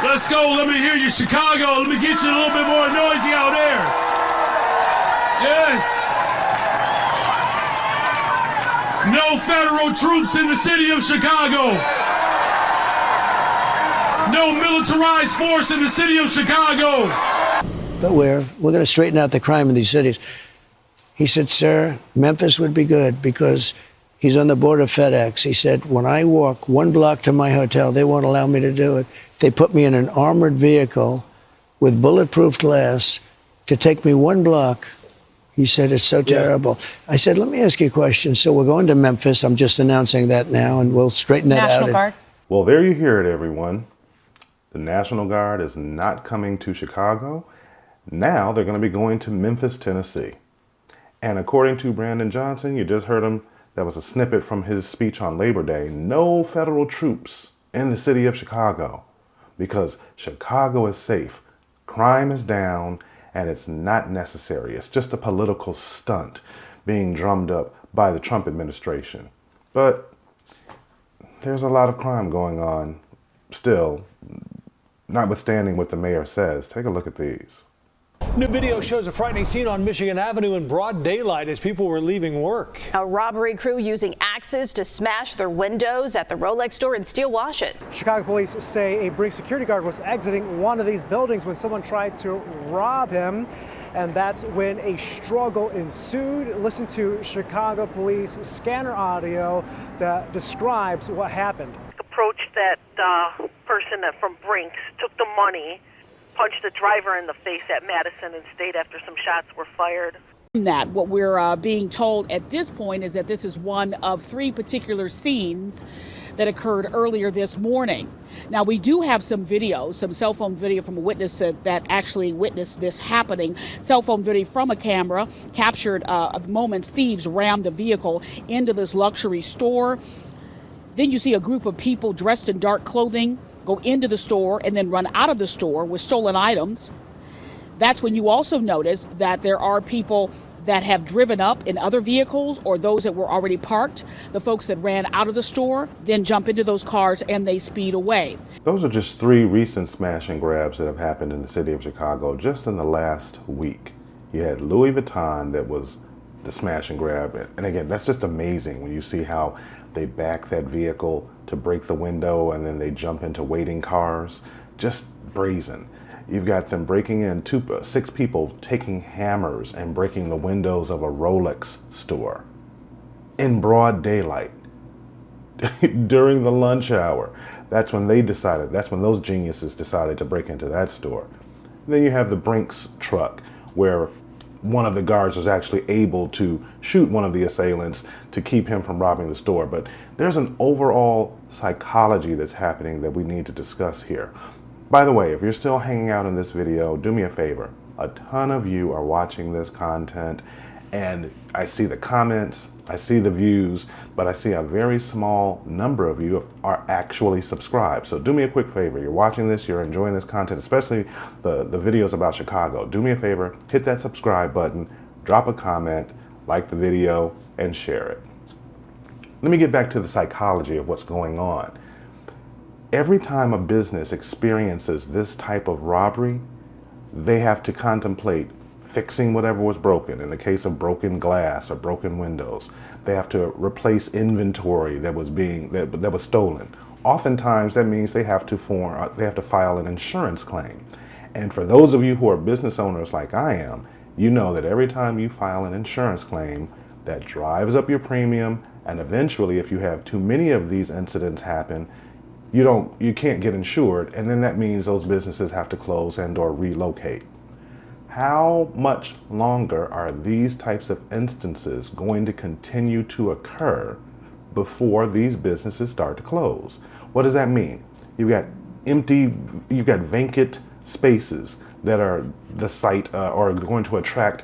Let's go. Let me hear you, Chicago. Let me get you a little bit more noisy out there. Yes. No federal troops in the city of Chicago. No militarized force in the city of Chicago. But we're going to straighten out the crime in these cities. He said, sir, Memphis would be good because he's on the board of FedEx. He said, when I walk 1 block to my hotel, they won't allow me to do it. They put me in an armored vehicle with bulletproof glass to take me 1 block. He said, it's so terrible. I said, let me ask you a question. So we're going to Memphis. I'm just announcing that now, and we'll straighten that out. National Guard. Well, there you hear it, everyone. The National Guard is not coming to Chicago. Now they're going to be going to Memphis, Tennessee. And according to Brandon Johnson, you just heard him, that was a snippet from his speech on Labor Day, no federal troops in the city of Chicago because Chicago is safe, crime is down, and it's not necessary. It's just a political stunt being drummed up by the Trump administration. But there's a lot of crime going on still, notwithstanding what the mayor says. Take a look at these. New video shows a frightening scene on Michigan Avenue in broad daylight as people were leaving work. A robbery crew using axes to smash their windows at the Rolex store and steal watches. Chicago police say a brief security guard was exiting one of these buildings when someone tried to rob him. And that's when a struggle ensued. Listen to Chicago police scanner audio that describes what happened. Approached that person from Brinks, took the money, punched the driver in the face at Madison and stayed after some shots were fired. That what we're being told at this point is that this is one of 3 particular scenes that occurred earlier this morning. Now, we do have some video, some cell phone video from a witness that actually witnessed this happening. Cell phone video from a camera captured moments thieves rammed the vehicle into this luxury store. Then you see a group of people dressed in dark clothing go into the store and then run out of the store with stolen items. That's when you also notice that there are people that have driven up in other vehicles or those that were already parked. The folks that ran out of the store then jump into those cars and they speed away. Those are just 3 recent smash and grabs that have happened in the city of Chicago just in the last week. You had Louis Vuitton that was the smash and grab. And again, that's just amazing when you see how they back that vehicle to break the window and then they jump into waiting cars. Just brazen. You've got them breaking in 6 people taking hammers and breaking the windows of a Rolex store in broad daylight during the lunch hour. That's when those geniuses decided to break into that store. And then you have the Brinks truck where one of the guards was actually able to shoot one of the assailants to keep him from robbing the store. But there's an overall psychology that's happening that we need to discuss here. By the way, if you're still hanging out in this video, do me a favor. A ton of you are watching this content, and I see the comments, I see the views, but I see a very small number of you are actually subscribed. So do me a quick favor. You're watching this, you're enjoying this content, especially the videos about Chicago. Do me a favor, hit that subscribe button, drop a comment, like the video, and share it. Let me get back to the psychology of what's going on. Every time a business experiences this type of robbery, they have to contemplate fixing whatever was broken. In the case of broken glass or broken windows, they have to replace inventory that was stolen. Oftentimes, that means they have to file an insurance claim. And for those of you who are business owners like I am, you know that every time you file an insurance claim, that drives up your premium, and eventually, if you have too many of these incidents happen, you can't get insured, and then that means those businesses have to close and or relocate. How much longer are these types of instances going to continue to occur before these businesses start to close? What does that mean? You've got vacant spaces that are the site or going to attract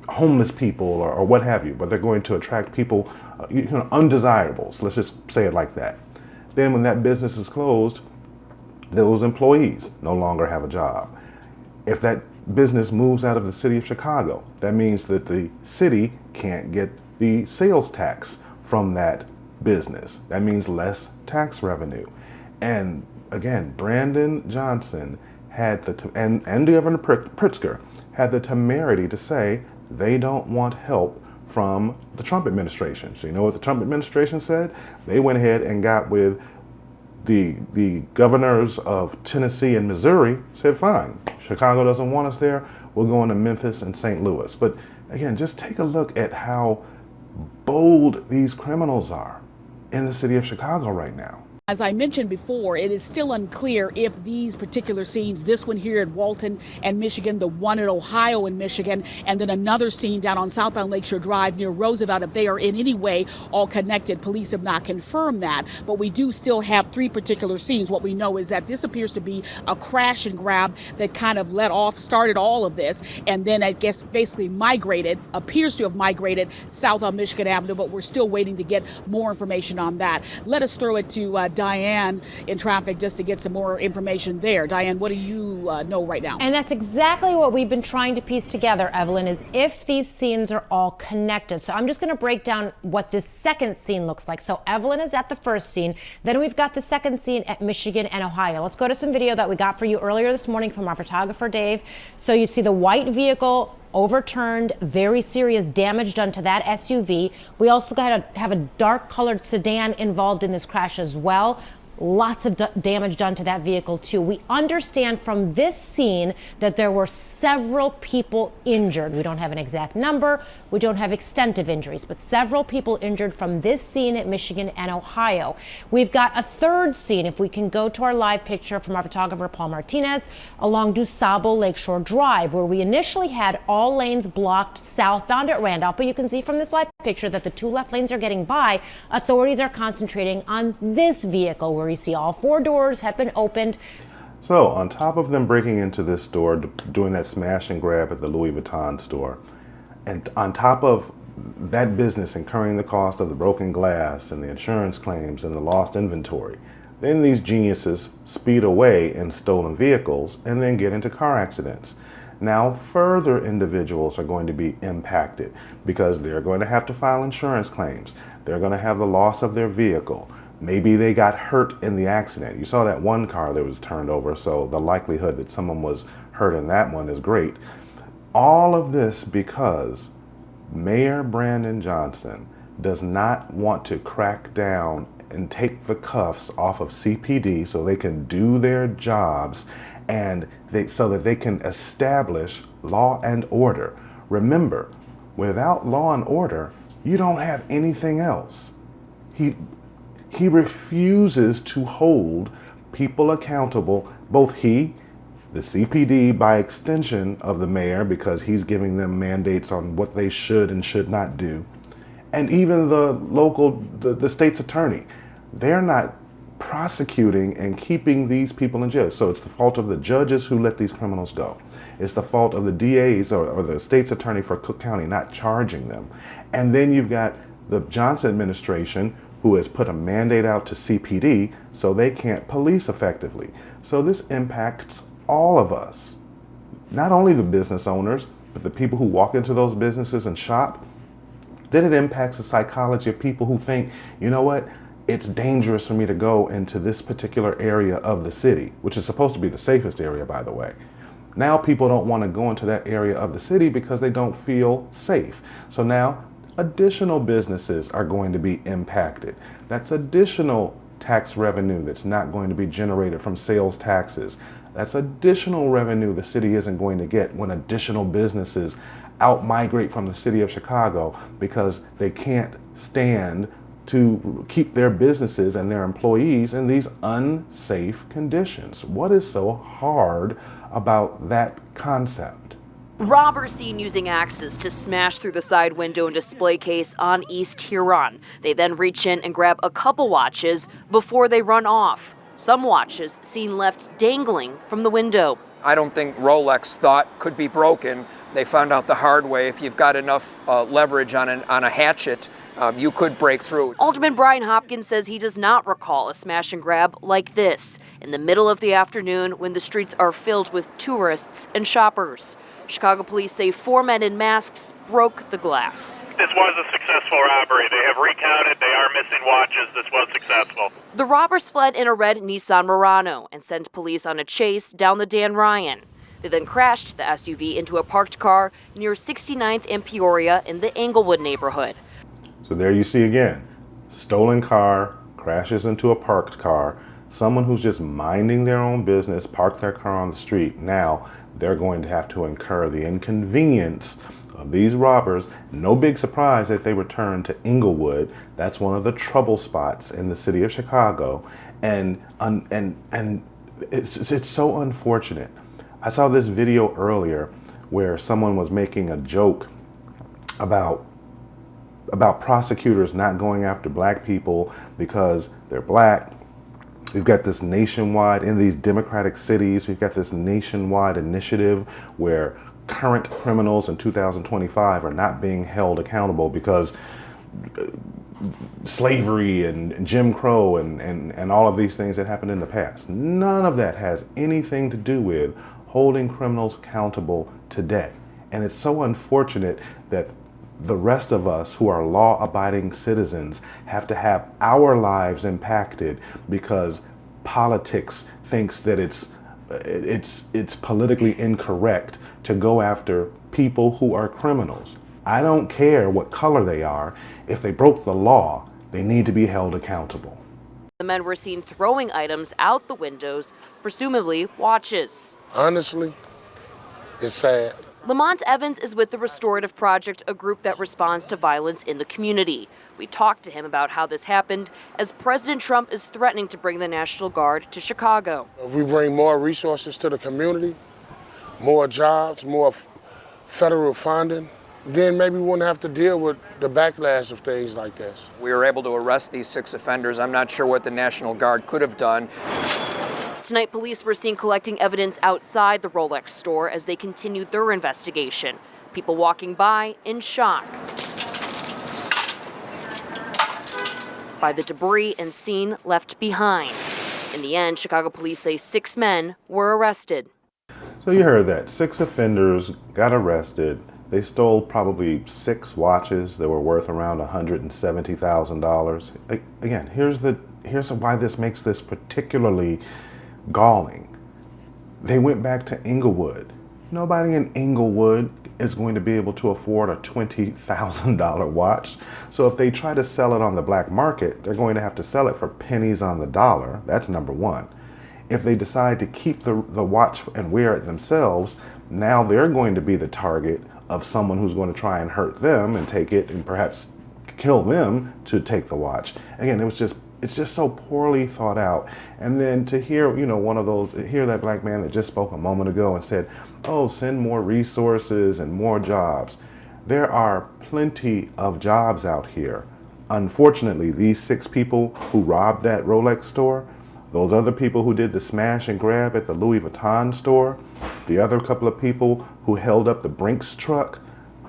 homeless people or what have you, but they're going to attract people, undesirables. Let's just say it like that. Then when that business is closed, those employees no longer have a job. If that business moves out of the city of Chicago, that means that the city can't get the sales tax from that business. That means less tax revenue. And again, Brandon Johnson had and Governor Pritzker had the temerity to say they don't want help from the Trump administration. So you know what the Trump administration said? They went ahead and got with the governors of Tennessee and Missouri, said, fine, Chicago doesn't want us there, we'll go into Memphis and St. Louis. But again, just take a look at how bold these criminals are in the city of Chicago right now. As I mentioned before, it is still unclear if these particular scenes, this one here in Walton and Michigan, the one in Ohio and Michigan, and then another scene down on southbound Lakeshore Drive near Roosevelt, if they are in any way all connected. Police have not confirmed that, but we do still have 3 particular scenes. What we know is that this appears to be a crash and grab that kind of started all of this, and then I guess basically appears to have migrated south on Michigan Avenue, but we're still waiting to get more information on that. Let us throw it to Diane in traffic just to get some more information there. Diane, what do you know right now? And that's exactly what we've been trying to piece together, Evelyn, is if these scenes are all connected. So I'm just going to break down what this second scene looks like. So Evelyn is at the first scene. Then we've got the second scene at Michigan and Ohio. Let's go to some video that we got for you earlier this morning from our photographer, Dave. So you see the white vehicle overturned, very serious damage done to that SUV. We also have a dark colored sedan involved in this crash as well. Lots of damage done to that vehicle too. We understand from this scene that there were several people injured. We don't have an exact number. We don't have extent of injuries, but several people injured from this scene at Michigan and Ohio. We've got a third scene, if we can go to our live picture from our photographer, Paul Martinez, along DuSable Lakeshore Drive, where we initially had all lanes blocked southbound at Randolph, but you can see from this live picture that the 2 left lanes are getting by. Authorities are concentrating on this vehicle, where you see all 4 doors have been opened. So on top of them breaking into this store, doing that smash and grab at the Louis Vuitton store, and on top of that business incurring the cost of the broken glass and the insurance claims and the lost inventory, then these geniuses speed away in stolen vehicles and then get into car accidents. Now further individuals are going to be impacted because they're going to have to file insurance claims. They're going to have the loss of their vehicle. Maybe they got hurt in the accident. You saw that one car that was turned over, so the likelihood that someone was hurt in that one is great. All of this because Mayor Brandon Johnson does not want to crack down and take the cuffs off of CPD so they can do their jobs and so that they can establish law and order. Remember, without law and order, you don't have anything else. He refuses to hold people accountable, both he, the CPD by extension of the mayor because he's giving them mandates on what they should and should not do, and even the state's attorney. They're not prosecuting and keeping these people in jail. So it's the fault of the judges who let these criminals go. It's the fault of the DAs or the state's attorney for Cook County not charging them. And then you've got the Johnson administration who has put a mandate out to CPD so they can't police effectively. So this impacts all of us, not only the business owners, but the people who walk into those businesses and shop. Then it impacts the psychology of people who think, you know what, it's dangerous for me to go into this particular area of the city, which is supposed to be the safest area, by the way. Now people don't want to go into that area of the city because they don't feel safe. So now additional businesses are going to be impacted. That's additional tax revenue that's not going to be generated from sales taxes. That's additional revenue the city isn't going to get when additional businesses out-migrate from the city of Chicago because they can't stand to keep their businesses and their employees in these unsafe conditions. What is so hard about that concept? Robbers seen using axes to smash through the side window and display case on East Huron. They then reach in and grab a couple watches before they run off. Some watches seen left dangling from the window. I don't think Rolex thought could be broken. They found out the hard way. If you've got enough leverage on a hatchet, you could break through. Alderman Brian Hopkins says he does not recall a smash and grab like this in the middle of the afternoon when the streets are filled with tourists and shoppers. Chicago police say 4 men in masks broke the glass. This was a successful robbery. They have recounted. They are missing watches. This was successful. The robbers fled in a red Nissan Murano and sent police on a chase down the Dan Ryan. They then crashed the SUV into a parked car near 69th and Peoria in the Englewood neighborhood. So there you see again, stolen car, crashes into a parked car, someone who's just minding their own business, parked their car on the street. Now they're going to have to incur the inconvenience of these robbers. No big surprise that they return to Englewood. That's one of the trouble spots in the city of Chicago. And it's so unfortunate. I saw this video earlier where someone was making a joke about prosecutors not going after black people because they're black. We've got this nationwide, in these democratic cities, we've got this nationwide initiative where current criminals in 2025 are not being held accountable because slavery and Jim Crow and all of these things that happened in the past. None of that has anything to do with holding criminals accountable today. And it's so unfortunate that the rest of us who are law-abiding citizens have to have our lives impacted because politics thinks that it's politically incorrect to go after people who are criminals. I don't care what color they are. If they broke the law, they need to be held accountable. The men were seen throwing items out the windows, presumably watches. Honestly, it's sad. Lamont Evans is with the Restorative Project, a group that responds to violence in the community. We talked to him about how this happened as President Trump is threatening to bring the National Guard to Chicago. If we bring more resources to the community, more jobs, more federal funding, then maybe we wouldn't have to deal with the backlash of things like this. We were able to arrest these 6 offenders. I'm not sure what the National Guard could have done. Tonight, police were seen collecting evidence outside the Rolex store as they continued their investigation. People walking by in shock by the debris and scene left behind. In the end, Chicago police say 6 men were arrested. So you heard that. 6 offenders got arrested. They stole probably 6 watches that were worth around $170,000. Again, here's why this makes this particularly galling. They went back to Englewood. Nobody in Englewood is going to be able to afford a $20,000 watch. So if they try to sell it on the black market, they're going to have to sell it for pennies on the dollar. That's number one. If they decide to keep the watch and wear it themselves, now they're going to be the target of someone who's going to try and hurt them and take it and perhaps kill them to take the watch. Again, it's just so poorly thought out. And then to hear, hear that black man that just spoke a moment ago and said, oh, send more resources and more jobs. There are plenty of jobs out here. Unfortunately, these 6 people who robbed that Rolex store, those other people who did the smash and grab at the Louis Vuitton store, the other couple of people who held up the Brinks truck,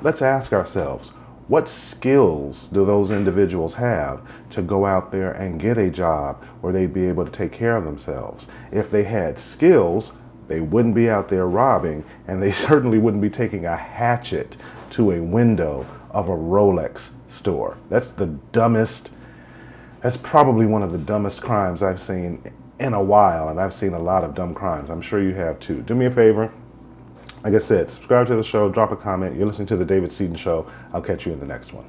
let's ask ourselves, what skills do those individuals have to go out there and get a job where they'd be able to take care of themselves? If they had skills, they wouldn't be out there robbing, and they certainly wouldn't be taking a hatchet to a window of a Rolex store. That's probably one of the dumbest crimes I've seen in a while, and I've seen a lot of dumb crimes. I'm sure you have too. Do me a favor. Like I said, subscribe to the show, drop a comment. You're listening to The David Seaton Show. I'll catch you in the next one.